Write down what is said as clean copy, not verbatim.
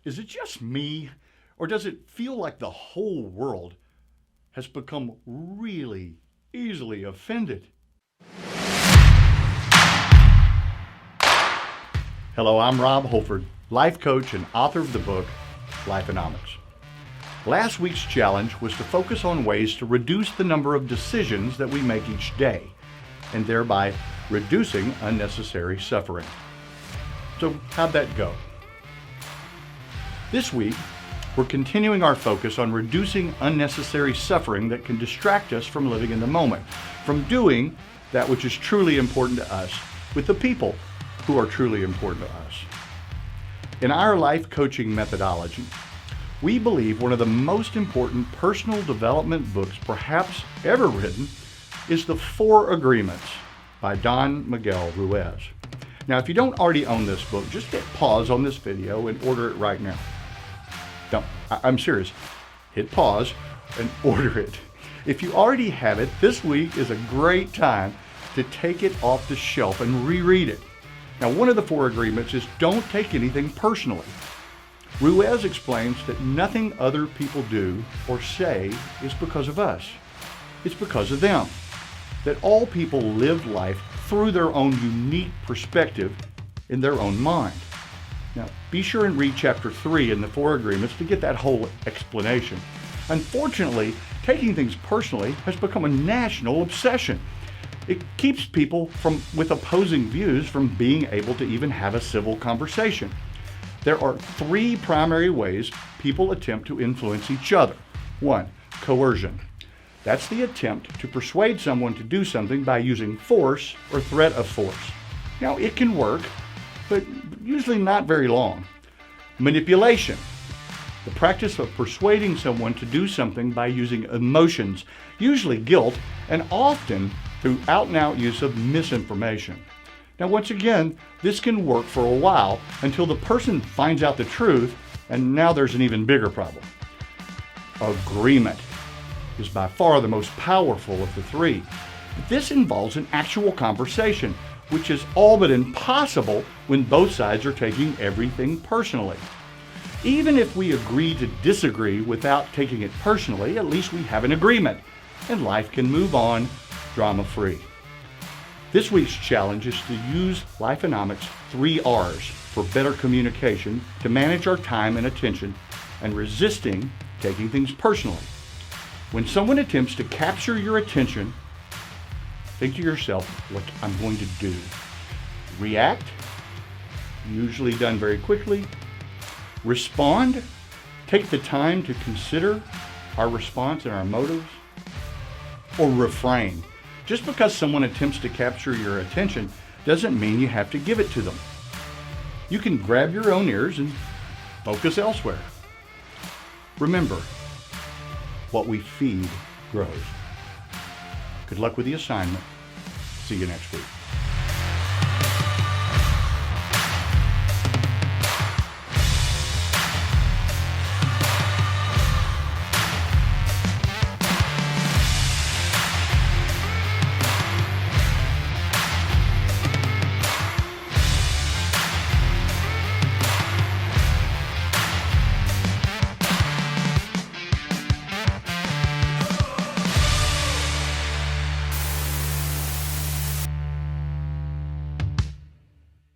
Is it just me, or does it feel like the whole world has become really easily offended? Hello, I'm Rob Holdford, life coach and author of the book, Lifeonomics. Last week's challenge was to focus on ways to reduce the number of decisions that we make each day, and thereby reducing unnecessary suffering. So how'd that go? This week, we're continuing our focus on reducing unnecessary suffering that can distract us from living in the moment, from doing that which is truly important to us with the people who are truly important to us. In our life coaching methodology, we believe one of the most important personal development books perhaps ever written is The 4 Agreements by Don Miguel Ruiz. Now, if you don't already own this book, just hit pause on this video and order it right now. No, I'm serious. Hit pause and order it. If you already have it, this week is a great time to take it off the shelf and reread it. Now, one of the 4 agreements is don't take anything personally. Ruiz explains that nothing other people do or say is because of us. It's because of them. That all people live life through their own unique perspective in their own mind. Now, be sure and read chapter 3 in the 4 agreements to get that whole explanation. Unfortunately, taking things personally has become a national obsession. It keeps people with opposing views from being able to even have a civil conversation. There are 3 primary ways people attempt to influence each other. 1, coercion. That's the attempt to persuade someone to do something by using force or threat of force. Now, it can work, but usually not very long. Manipulation. The practice of persuading someone to do something by using emotions, usually guilt, and often through out-and-out use of misinformation. Now, once again, this can work for a while until the person finds out the truth, and now there's an even bigger problem. Agreement is by far the most powerful of the 3. This involves an actual conversation, which is all but impossible when both sides are taking everything personally. Even if we agree to disagree without taking it personally, at least we have an agreement, and life can move on drama-free. This week's challenge is to use Lifeonomics' 3 R's for better communication to manage our time and attention and resisting taking things personally. When someone attempts to capture your attention, think to yourself what I'm going to do. React, usually done very quickly. Respond, take the time to consider our response and our motives. Or refrain. Just because someone attempts to capture your attention doesn't mean you have to give it to them. You can grab your own ears and focus elsewhere. Remember, what we feed grows. Good luck with the assignment. See you next week.